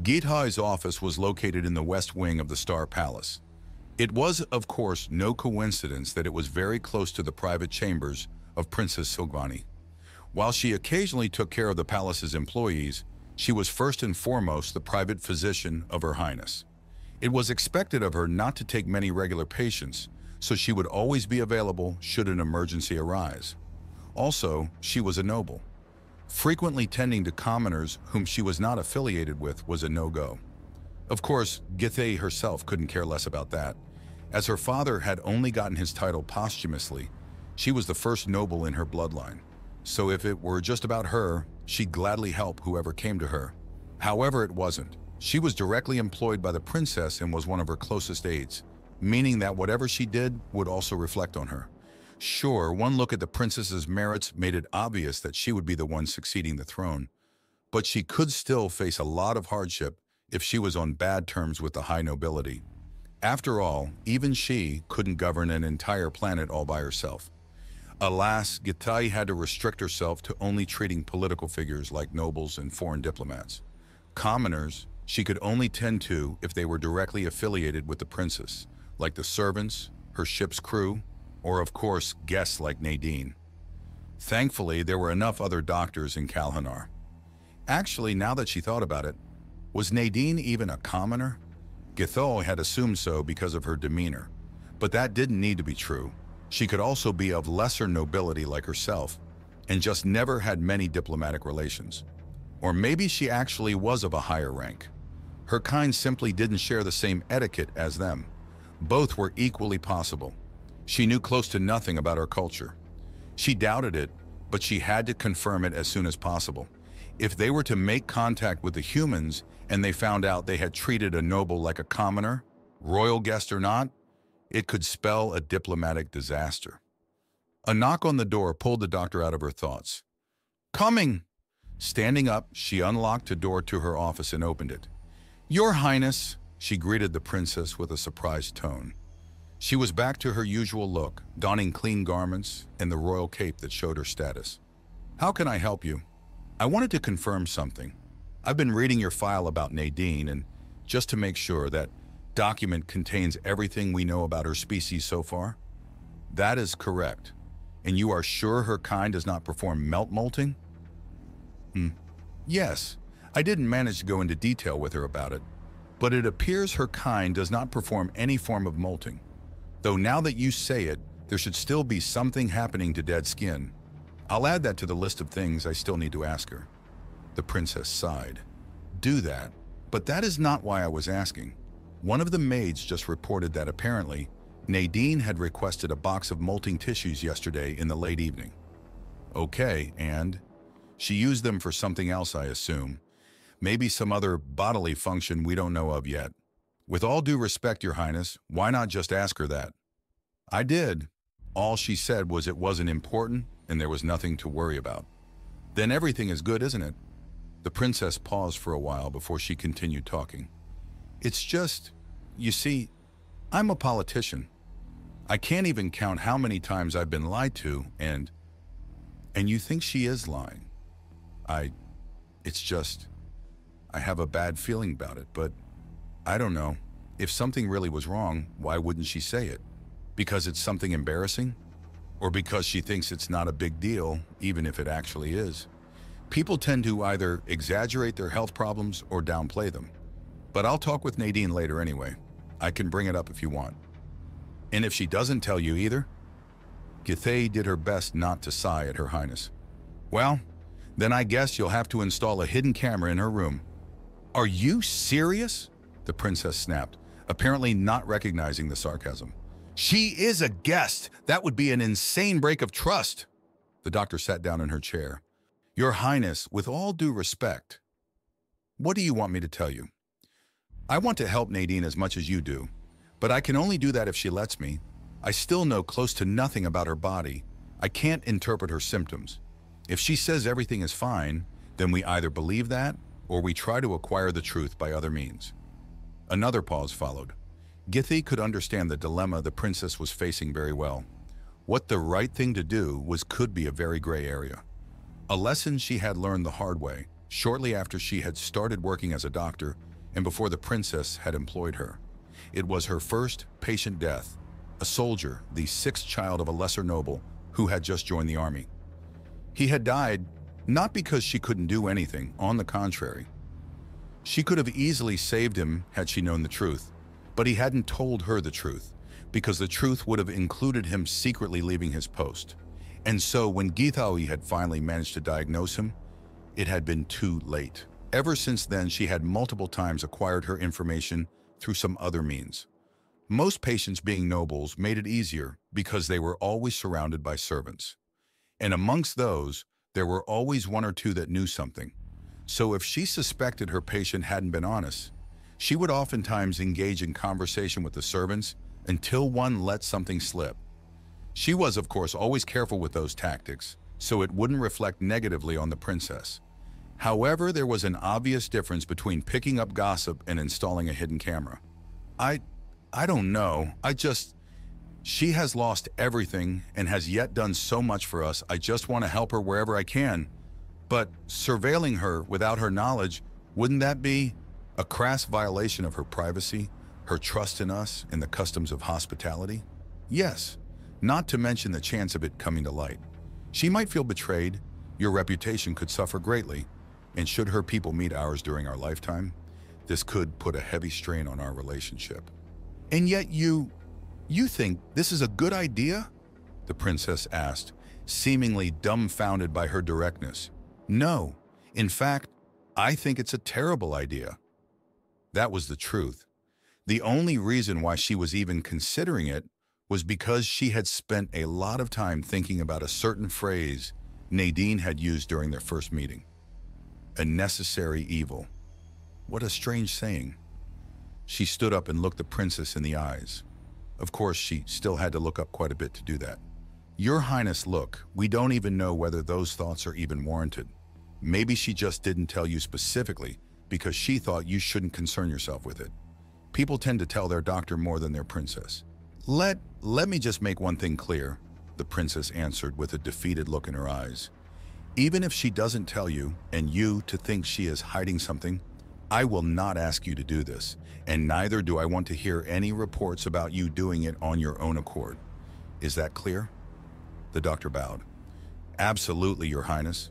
Githai's office was located in the west wing of the Star Palace. It was, of course, no coincidence that it was very close to the private chambers of Princess Silvani. While she occasionally took care of the palace's employees, she was first and foremost the private physician of Her Highness. It was expected of her not to take many regular patients, so she would always be available should an emergency arise. Also, she was a noble. Frequently tending to commoners whom she was not affiliated with was a no-go. Of course, Githai herself couldn't care less about that. As her father had only gotten his title posthumously, she was the first noble in her bloodline. So if it were just about her, she'd gladly help whoever came to her. However, it wasn't. She was directly employed by the princess and was one of her closest aides, meaning that whatever she did would also reflect on her. Sure, one look at the princess's merits made it obvious that she would be the one succeeding the throne, but she could still face a lot of hardship if she was on bad terms with the high nobility. After all, even she couldn't govern an entire planet all by herself. Alas, Githai had to restrict herself to only treating political figures like nobles and foreign diplomats. Commoners, she could only tend to if they were directly affiliated with the princess, like the servants, her ship's crew, or of course, guests like Nadine. Thankfully, there were enough other doctors in Kalhanar. Actually, now that she thought about it, was Nadine even a commoner? Githai had assumed so because of her demeanor, but that didn't need to be true. She could also be of lesser nobility like herself, and just never had many diplomatic relations. Or maybe she actually was of a higher rank. Her kind simply didn't share the same etiquette as them. Both were equally possible. She knew close to nothing about our culture. She doubted it, but she had to confirm it as soon as possible. If they were to make contact with the humans and they found out they had treated a noble like a commoner, royal guest or not, it could spell a diplomatic disaster. A knock on the door pulled the doctor out of her thoughts. "Coming!" Standing up, she unlocked a door to her office and opened it. "Your Highness," she greeted the princess with a surprised tone. She was back to her usual look, donning clean garments and the royal cape that showed her status. "How can I help you?" "I wanted to confirm something. I've been reading your file about Nadine, and just to make sure that document contains everything we know about her species so far?" "That is correct. And you are sure her kind does not perform molting?" "Yes. I didn't manage to go into detail with her about it, but it appears her kind does not perform any form of molting. Though now that you say it, there should still be something happening to dead skin. I'll add that to the list of things I still need to ask her." The princess sighed. "Do that, but that is not why I was asking. One of the maids just reported that apparently Nadine had requested a box of molting tissues yesterday in the late evening." "Okay, and?" "She used them for something else, I assume. Maybe some other bodily function we don't know of yet. With all due respect, Your Highness, why not just ask her that?" "I did. All she said was it wasn't important and there was nothing to worry about." "Then everything is good, isn't it?" The princess paused for a while before she continued talking. "It's just, you see, I'm a politician. I can't even count how many times I've been lied to, and you think she is lying. It's just, I have a bad feeling about it, but I don't know. If something really was wrong, why wouldn't she say it? Because it's something embarrassing? Or because she thinks it's not a big deal, even if it actually is? People tend to either exaggerate their health problems or downplay them. But I'll talk with Nadine later anyway. I can bring it up if you want." "And if she doesn't tell you either?" Githai did her best not to sigh at Her Highness. "Well, then I guess you'll have to install a hidden camera in her room." "Are you serious?" the princess snapped, apparently not recognizing the sarcasm. "She is a guest. That would be an insane break of trust." The doctor sat down in her chair. "Your Highness, with all due respect, what do you want me to tell you? I want to help Nadine as much as you do, but I can only do that if she lets me. I still know close to nothing about her body. I can't interpret her symptoms. If she says everything is fine, then we either believe that or we try to acquire the truth by other means." Another pause followed. Githai could understand the dilemma the princess was facing very well. What the right thing to do could be a very gray area. A lesson she had learned the hard way, shortly after she had started working as a doctor, and before the princess had employed her. It was her first patient death, a soldier, the sixth child of a lesser noble who had just joined the army. He had died not because she couldn't do anything, on the contrary. She could have easily saved him had she known the truth, but he hadn't told her the truth, because the truth would have included him secretly leaving his post. And so when Githawi had finally managed to diagnose him, it had been too late. Ever since then, she had multiple times acquired her information through some other means. Most patients being nobles made it easier because they were always surrounded by servants. And amongst those, there were always one or two that knew something. So if she suspected her patient hadn't been honest, she would oftentimes engage in conversation with the servants until one let something slip. She was, of course, always careful with those tactics, so it wouldn't reflect negatively on the princess. However, there was an obvious difference between picking up gossip and installing a hidden camera. I don't know. She has lost everything and has yet done so much for us. I just want to help her wherever I can. But surveilling her without her knowledge, wouldn't that be a crass violation of her privacy, her trust in us, and the customs of hospitality? Yes, not to mention the chance of it coming to light. She might feel betrayed, your reputation could suffer greatly, and should her people meet ours during our lifetime, this could put a heavy strain on our relationship. And yet you think this is a good idea? The princess asked, seemingly dumbfounded by her directness. No, in fact, I think it's a terrible idea. That was the truth. The only reason why she was even considering it was because she had spent a lot of time thinking about a certain phrase Nadine had used during their first meeting. A necessary evil. What a strange saying. She stood up and looked the princess in the eyes. Of course, she still had to look up quite a bit to do that. Your Highness, look, we don't even know whether those thoughts are even warranted. Maybe she just didn't tell you specifically because she thought you shouldn't concern yourself with it. People tend to tell their doctor more than their princess. Let me just make one thing clear, the princess answered with a defeated look in her eyes. Even if she doesn't tell you, and you to think she is hiding something, I will not ask you to do this, and neither do I want to hear any reports about you doing it on your own accord. Is that clear? The doctor bowed. Absolutely, Your Highness.